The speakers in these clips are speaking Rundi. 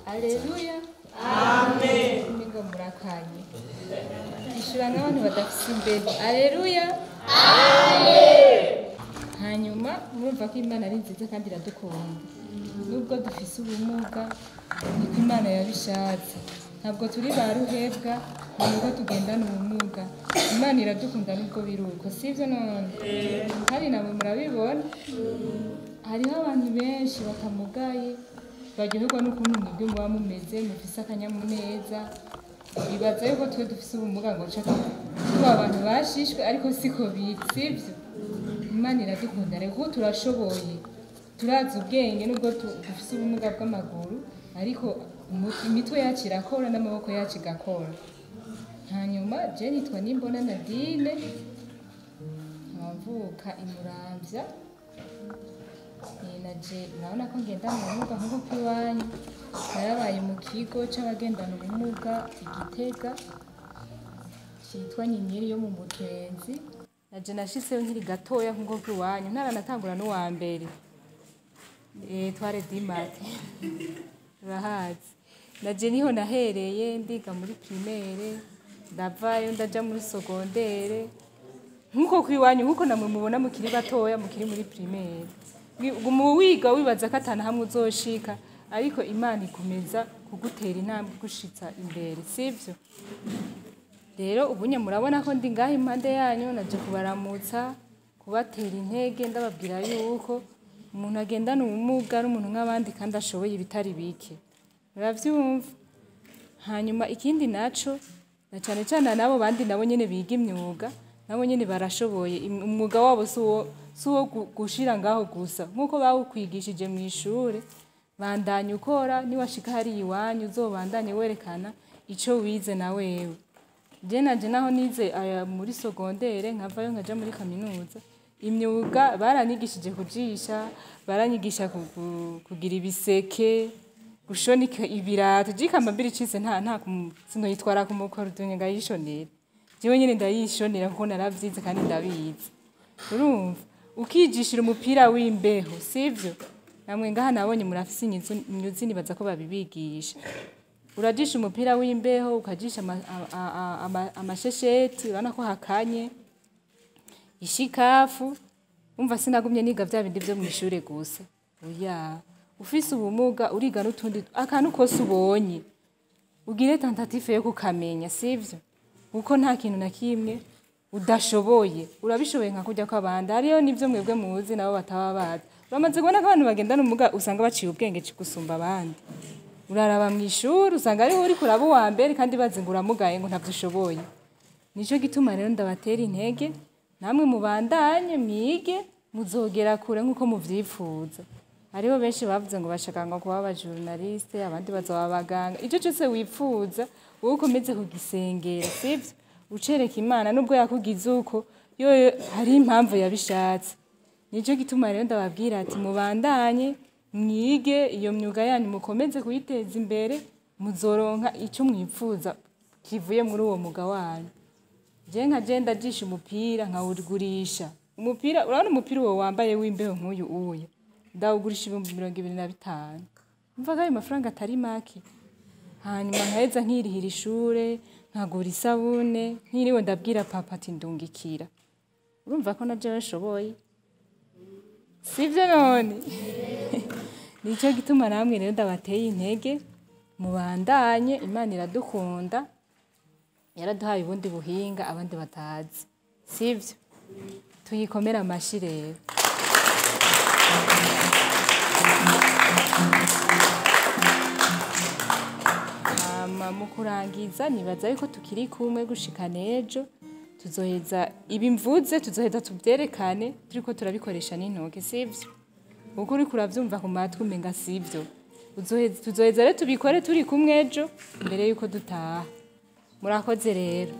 Aleluya. Amen. Mingo murakanye. Ishura nk'abantu badafise imbere. Aleluya. Amen. Hanyuma murumva ko Imana ari nziza kandi iradukunda. Nubwo dufise ubumuga niko Imana yabishatse. Ntabwo turi ba ruhebwa nubwo tugendana ubumuga. Imana iradukunda nubwo biruko. Sivyo none? Hari nabo murabibona. Hariho abantu benshi batamugaye baryoherwa n'ukuntu mwebwe muba mumeze mufise akanyamuneza. Bibaza yuko twe dufise ubumuga ngo nshaka kuba abantu bashishwe ariko siko biri. Sivyo? Imana iradukunda rero turashoboye. Turazi ubwenge nubwo dufise ubumuga bw'amaguru ariko imitwe yacu irakora n'amaboko yacu igakora. Hanyuma je nitwa Nimbona Nadine nkavuka imuramvya. Naje urabona ko ngendana ubumuga nk'uko kwiwanyu narabaye mu kigo c'abagendana ubumuga Igitega citwa Nyenyeri yo mu Mutwenzi. Naje nashiseho nkiri gatoya nk'uko kwiwanyu ntaranatangura n'uwa mbere. Tware dimate urahazi. Naje niho nahereye ndiga muri primaire ndavayo ndaja muri secondaire nk'uko kwiwanyu nk'uko namwe mubona mukiri batoya mukiri muri primaire. Mu wiga wibaza ko atana hamwe uzoshika ariko Imana ikomeza kugutera intambwe gushitsa imbere. Sivyo? Rero ubunye murabona ko ndi ngaho impande yanyu naje kubaramutsa kubatera intege ndababwira yuko umuntu agendana ubumuga ari umuntu nk'abandi kandi ashoboye ibitari bike. Muravyumva? Hanyuma ikindi naco na cane cane nabo bandi nabo nyene biga imyuga nabo nyene barashoboye. Umwuga wabo suwo gushira ngaho gusa nkuko bawukwigishije mu ishure bandanye ukora niwashika hari iwanyu uzobandanye werekana ico wize na wewe. Je naje naho nize muri secondaire nkavayo nkaja muri kaminuza. Imyuga baranigishije kujisha, baranyigisha kugira ibiseke, gushona ibirato. Jikamba mbiri cize nta sinoyitwara ku mukorudonye ngayishonera. Jewe nyene ndayishonera kuko naravyize kandi ndabizi. Urumva? Ukijishira umupira w'imbeho, sivyo? Namwe ngaha nabonye murafise inyuzi nibaza ko babibigisha. Urajisha umupira w'imbeho ukajisha amashesheti urabona ko hakanye. Ishikafu umva sinagumye niga vya bindi vyo mu ishure gusa. Oya, ufise ubumuga uriga n'utundi akantu kose ubonye. Ugire tentative yo kukamenya, sivyo? Uko nta kintu na kimwe udashoboye. Urabishoboye nka kujya kw'abandi. Hariyo nivyo mwebwe muzi nabo bataba bazi. Uramaze kubona ko abantu bagendana ubumuga usanga baciye ubwenge gusumba abandi. Uraraba mu ishuri usanga ariho uri kuraba uwa mbere kandi bazi ngo uramugaye ngo ntavyo ushoboye. Nico gituma rero ndabatera intege namwe mubandanye mwige muzogera kure nkuko muvyifuza. Hariho benshi bavuze ngo bashaka ngo kuba aba journaliste abandi bazoba abaganga. Ico cyose wifuza wowe ukomeze kugisengera, sivyo? Ucereka Imana nubwo yakugize uko yo hari impamvu yabishatse. Nico gituma rero ndababwira ati mubandanye mwige iyo myuga yanyu mukomeze kuyiteza imbere muzoronka ico mwifuza kivuye muri uwo muga wanyu. Je nkaje ndajisha umupira nkawugurisha. Umupira urabona umupira uwo wambaye w'imbeho nk'uyu uye. Ndawugurisha 25,000. Umva gaye amafaranga atari make. Hanyuma nkaheza nkirihira ishure, nkagura isabune, nkiriwe ndabwira papa ati ndungikira. Urumva ko naje bashoboye. Sivyo none? Nico gituma namwe rero ndabateye intege mubandanye Imana iradukunda. Yaraduhaye ubundi buhinga abandi batazi. Sivyo? Tuyikomera amashi rero. Mu kurangiza nibaza yuko tukiri kumwe gushika nejo tuzoheza ibimvuze tuzoheza tubyerekane turiko turabikoresha n'intoke, sivyo? Uko uri kuravyumva ku matwi umenga sivyo. Tuzoheza rero tubikore turi kumwe ejo mbere yuko dutaha. Murakoze rero.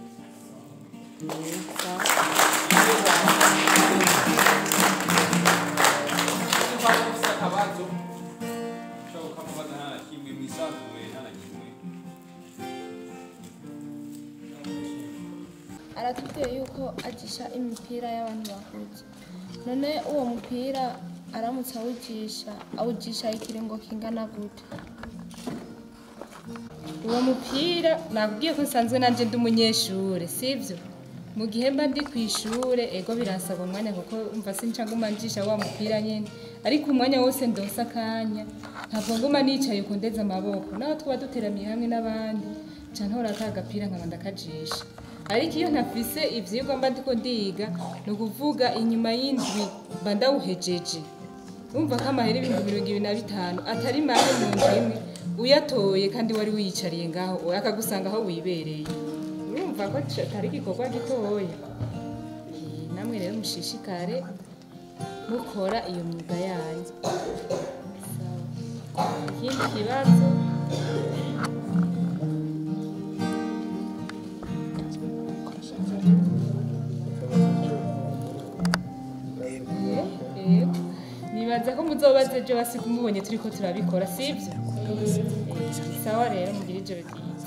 Aratubwiye yuko agisha imipira y'abantu bakuze. None uwo mupira aramutse awugisha ikiringo kingana gute? uwo mupira nakubwiye ko nsanzwe nanje ndi umunyeshure sivyo mu gihe mba ndi kw'ishure ego biransaba umwanya kuko umva sinca nguma njisha wa mupira nyene ariko umwanya wose ndonsa akanya ntabwo nguma nicaye uko ndeze amaboko naho tuba duteramiye hamwe n'abandi ca ntora ka gapira nkaba ndakajisha ariko iyo ntafise ivyigwa mba ndiko ndiga ni ukuvuga inyuma y'indwi mba ndawuhejeje umva ko amahera 25,000 atari make mu ndwi imwe uyatoye kandi wari wiyicariye ngaho akagusanga aho wibereye urumva ko atari igikorwa gitoya namwe rero mushishikare mukora iyo myuga yanyu ikindi kibazo nibaza ko muzobaze ejo basi kumubonye turiko turabikora sivyo sawa rero mugire ijoro ryiza